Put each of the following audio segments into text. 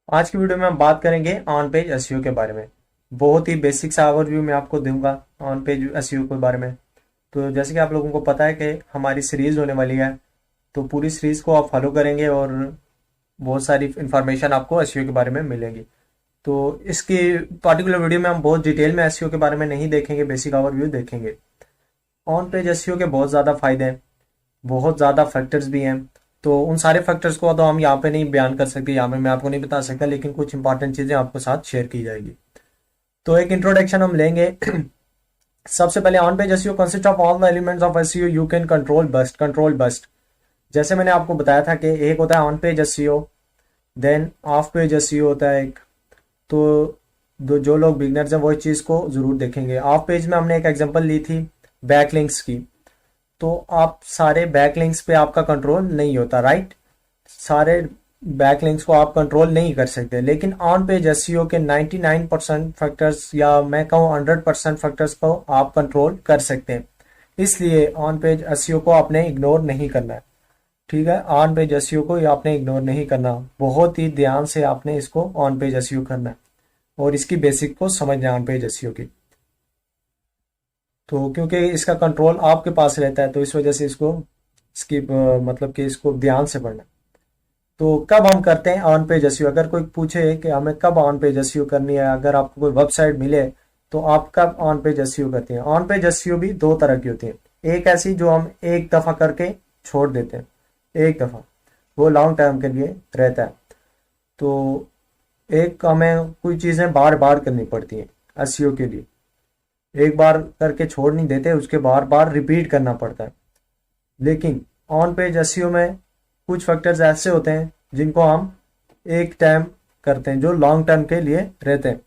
आज की वीडियो में हम बात करेंगे ऑन पेज एसईओ के बारे में। बहुत ही बेसिक सा ओवरव्यू मैं आपको दूंगा ऑन पेज एसईओ के बारे में। तो जैसे कि आप लोगों को पता है कि हमारी सीरीज होने वाली है, तो पूरी सीरीज को आप फॉलो करेंगे और बहुत सारी इंफॉर्मेशन आपको एसईओ के बारे में मिलेगी। तो इसकी पर्टिकुलर वीडियो में हम बहुत डिटेल में एसईओ के बारे में नहीं देखेंगे, बेसिक ओवरव्यू देखेंगे। ऑन पेज एसईओ के बहुत ज़्यादा फायदे हैं, बहुत ज़्यादा फैक्टर्स भी हैं। तो उन सारे फैक्टर्स को तो हम यहाँ पे नहीं बयान कर सकते, यहाँ पे मैं आपको नहीं बता सकता, लेकिन कुछ इंपॉर्टेंट चीज़ें आपको साथ शेयर की जाएगी। तो एक इंट्रोडक्शन हम लेंगे। सबसे पहले on page SEO consist of all the elements of SEO you can control बस्ट। जैसे मैंने आपको बताया था कि एक होता है on page SEO, then off page SEO होता है एक। तो जो लोग बिगनर्स हैं वो इस चीज़ को ज़रूर देखेंगे। ऑफ पेज में हमने एक एग्जांपल ली थी बैकलिंक्स की। तो आप सारे बैकलिंक्स पे आपका कंट्रोल नहीं होता, राइट। सारे बैकलिंक्स को आप कंट्रोल नहीं कर सकते, लेकिन ऑन पेज एसईओ के 99% फैक्टर्स या मैं कहूँ 100% फैक्टर्स को आप कंट्रोल कर सकते हैं। इसलिए ऑन पेज एसईओ को आपने इग्नोर नहीं करना है, ठीक है। ऑन पेज एसईओ को आपने इग्नोर नहीं करना, बहुत ही ध्यान से आपने इसको ऑन पेज एसईओ करना है और इसकी बेसिक को समझना है ऑन पेज एसईओ की। तो क्योंकि इसका कंट्रोल आपके पास रहता है, तो इस वजह से इसको इसकी मतलब कि इसको ध्यान से पढ़ना। तो कब हम करते हैं ऑन पेज एसईओ? अगर कोई पूछे कि हमें कब ऑन पेज एसईओ करनी है, अगर आपको कोई वेबसाइट मिले तो आप कब ऑन पेज एसईओ करते हैं? ऑन पेज एसईओ भी दो तरह की होती है। एक ऐसी जो हम एक दफ़ा करके छोड़ देते हैं, एक दफ़ा, वो लॉन्ग टर्म के लिए रहता है। तो एक हमें कोई चीज़ें बार बार करनी पड़ती हैं एसईओ के लिए, एक बार करके छोड़ नहीं देते, उसके बार बार रिपीट करना पड़ता है। लेकिन ऑन पेज एसईओ में कुछ फैक्टर्स ऐसे होते हैं जिनको हम एक टाइम करते हैं, जो लॉन्ग टर्म के लिए रहते हैं।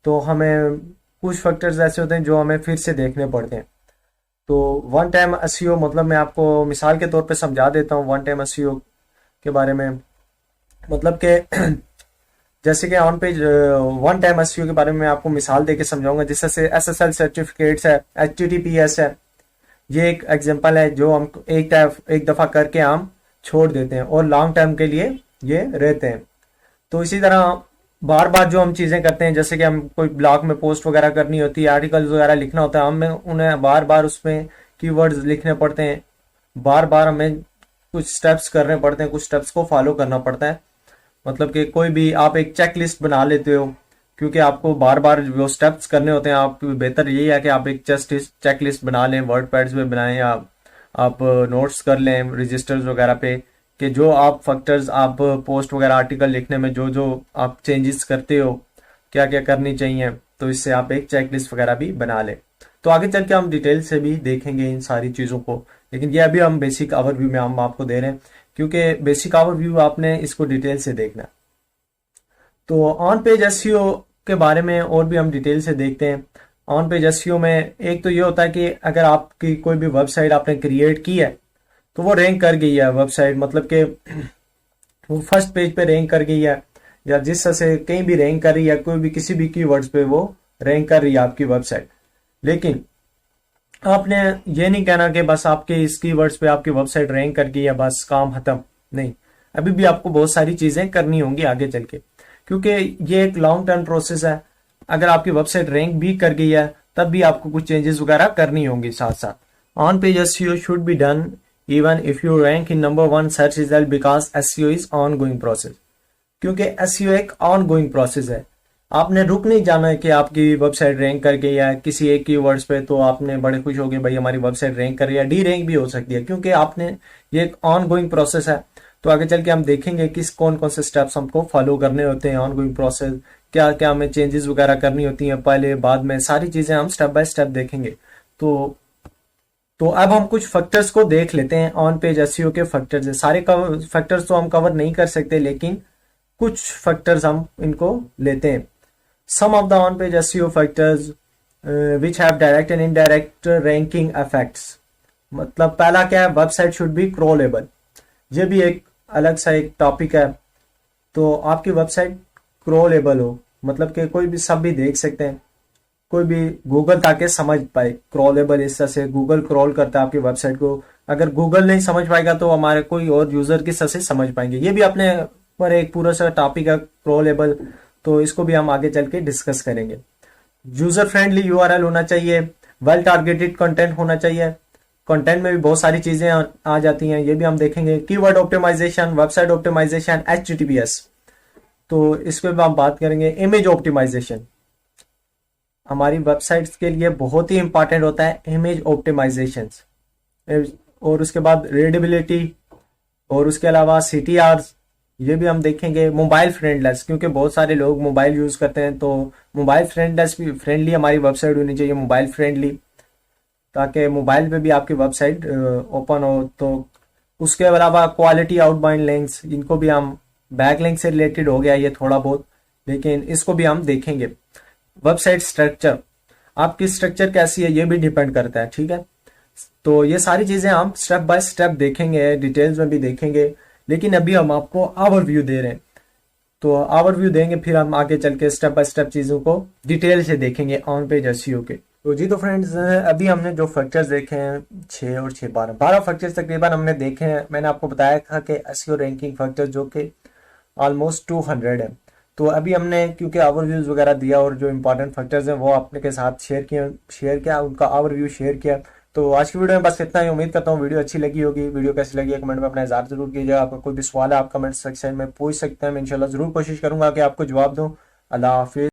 तो हमें कुछ फैक्टर्स ऐसे होते हैं जो हमें फिर से देखने पड़ते हैं। तो वन टाइम एसईओ मतलब मैं आपको मिसाल के तौर पे समझा देता हूँ वन टाइम एसईओ के बारे में। मतलब कि जैसे कि on page one time SEO के बारे में मैं आपको मिसाल देके समझाऊंगा, जैसे एसएसएल सर्टिफिकेट्स है, एचटीटीपीएस है। ये एक एग्जांपल है जो हम एक दफ़ा करके हम छोड़ देते हैं और लॉन्ग टर्म के लिए ये रहते हैं। तो इसी तरह बार बार जो हम चीज़ें करते हैं, जैसे कि हम कोई ब्लॉग में पोस्ट वगैरह करनी होती है, आर्टिकल्स वगैरह लिखना होता है, हमें उन्हें बार बार उसमें कीवर्ड्स लिखने पड़ते हैं, बार बार हमें कुछ स्टेप्स करने पड़ते हैं, कुछ स्टेप्स को फॉलो करना पड़ता है। मतलब कि कोई भी आप एक चेक लिस्ट बना लेते हो, क्योंकि आपको बार बार वो स्टेप्स करने होते हैं। आप बेहतर यही है कि आप एक चेक लिस्ट बना लें, वर्ड पैड्स में बनाएं, या आप नोट्स कर लें रजिस्टर्स वगैरह पे, कि जो आप फैक्टर्स आप पोस्ट वगैरह आर्टिकल लिखने में जो जो आप चेंजेस करते हो, क्या क्या करनी चाहिए, तो इससे आप एक चेक लिस्ट वगैरह भी बना लें। तो आगे चल के हम डिटेल से भी देखेंगे इन सारी चीज़ों को, लेकिन ये अभी हम बेसिक ओवरव्यू में हम आपको दे रहे हैं, क्योंकि बेसिक ओवरव्यू आपने इसको डिटेल से देखना है। तो ऑन पेज एसईओ के बारे में और भी हम डिटेल से देखते हैं। ऑन पेज एसईओ में एक तो ये होता है कि अगर आपकी कोई भी वेबसाइट आपने क्रिएट की है तो वो रैंक कर गई है वेबसाइट, मतलब कि वो फर्स्ट पेज पे रैंक कर गई है, या जिस तरह से कहीं भी रैंक कर रही है, कोई भी किसी भी कीवर्ड्स पे वो रैंक कर रही है आपकी वेबसाइट। लेकिन आपने ये नहीं कहना कि बस आपके इस कीवर्ड्स पे आपकी वेबसाइट रैंक कर गई है, बस काम खत्म। नहीं, अभी भी आपको बहुत सारी चीजें करनी होंगी आगे चल के, क्योंकि ये एक लॉन्ग टर्म प्रोसेस है। अगर आपकी वेबसाइट रैंक भी कर गई है तब भी आपको कुछ चेंजेस वगैरह करनी होंगी साथ साथ। On page SEO should be done even if you rank in number 1 search result, because SEO is on going process. क्योंकि एसईओ एक ऑन गोइंग प्रोसेस है। आपने रुक नहीं जाना है कि आपकी वेबसाइट रैंक कर गई है किसी एक कीवर्ड्स पे तो आपने बड़े खुश हो गए भाई हमारी वेबसाइट रैंक कर रही है। डी रैंक भी हो सकती है, क्योंकि आपने ये एक ऑन गोइंग प्रोसेस है। तो आगे चल के हम देखेंगे किस कौन कौन से स्टेप्स हमको फॉलो करने होते हैं ऑन गोइंग प्रोसेस, क्या क्या हमें चेंजेस वगैरह करनी होती हैं पहले बाद में, सारी चीजें हम स्टेप बाय स्टेप देखेंगे। तो अब हम कुछ फैक्टर्स को देख लेते हैं। ऑन पेज एसईओ के फैक्टर्स है, सारे फैक्टर्स तो हम कवर नहीं कर सकते, लेकिन कुछ फैक्टर्स हम इनको लेते हैं। Some of the on page SEO factors which have direct and indirect ranking effects. मतलब पहला क्या है, वेबसाइट शुड बी क्रॉलेबल। ये भी एक अलग सा एक टॉपिक है। तो आपकी वेबसाइट क्रॉलेबल हो, मतलब कि कोई भी सब भी देख सकते हैं, कोई भी गूगल ताकि समझ पाए। क्रॉलेबल इस तरह से गूगल क्रॉल करता है आपकी वेबसाइट को, अगर गूगल नहीं समझ पाएगा तो हमारे कोई और यूजर किस तरह से समझ पाएंगे। ये भी अपने पर एक पूरा सा टॉपिक है प्रो लेवल, तो इसको भी हम आगे चल के डिस्कस करेंगे। यूजर फ्रेंडली यूआरएल होना चाहिए, वेल टारगेटेड कंटेंट होना चाहिए। कंटेंट में भी बहुत सारी चीजें आ जाती हैं, ये भी हम देखेंगे। Keyword optimisation, website optimisation, HTTPS, तो इस पे भी हम बात करेंगे। इमेज ऑप्टिमाइजेशन, हमारी वेबसाइट्स के लिए बहुत ही इंपॉर्टेंट होता है इमेज ऑप्टिमाइजेशन। और उसके बाद रीडेबिलिटी, और उसके अलावा सीटीआर, ये भी हम देखेंगे। मोबाइल फ्रेंडलेस, क्योंकि बहुत सारे लोग मोबाइल यूज करते हैं, तो मोबाइल फ्रेंडलेस भी फ्रेंडली हमारी वेबसाइट होनी चाहिए, मोबाइल फ्रेंडली, ताकि मोबाइल पे भी आपकी वेबसाइट ओपन हो। तो उसके अलावा क्वालिटी आउटबाउंड लिंक्स, इनको भी हम, बैक लिंक से रिलेटेड हो गया ये थोड़ा बहुत, लेकिन इसको भी हम देखेंगे। वेबसाइट स्ट्रक्चर, आपकी स्ट्रक्चर कैसी है ये भी डिपेंड करता है, ठीक है। तो ये सारी चीजें हम स्टेप बाय स्टेप देखेंगे, डिटेल्स में भी देखेंगे, लेकिन अभी हम आपको ओवरव्यू दे रहे हैं। तो ओवरव्यू देंगे, फिर हम आगे चल के स्टेप बाय स्टेप चीजों को डिटेल से देखेंगे ऑन पेज एसईओ के। तो जी, तो फ्रेंड्स, अभी हमने जो फैक्टर्स देखे हैं 6 और 6 12 फैक्टर्स तकरीबन हमने देखे हैं। मैंने आपको बताया था कि एसईओ रैंकिंग फैक्टर जो कि ऑलमोस्ट 200 है। तो अभी हमने क्योंकि ओवरव्यूज वगैरह दिया और जो इंपॉर्टेंट फैक्टर्स हैं वो आपने के साथ शेयर किया, उनका ओवरव्यू शेयर किया। तो आज की वीडियो में बस इतना ही। उम्मीद करता हूँ वीडियो अच्छी लगी होगी। वीडियो कैसी लगी है कमेंट में अपना इज़हार जरूर कीजिएगा। आपका कोई भी सवाल है आप कमेंट सेक्शन में पूछ सकते हैं, मैं इंशाल्लाह जरूर कोशिश करूंगा कि आपको जवाब दूं। अल्लाह हाफिज।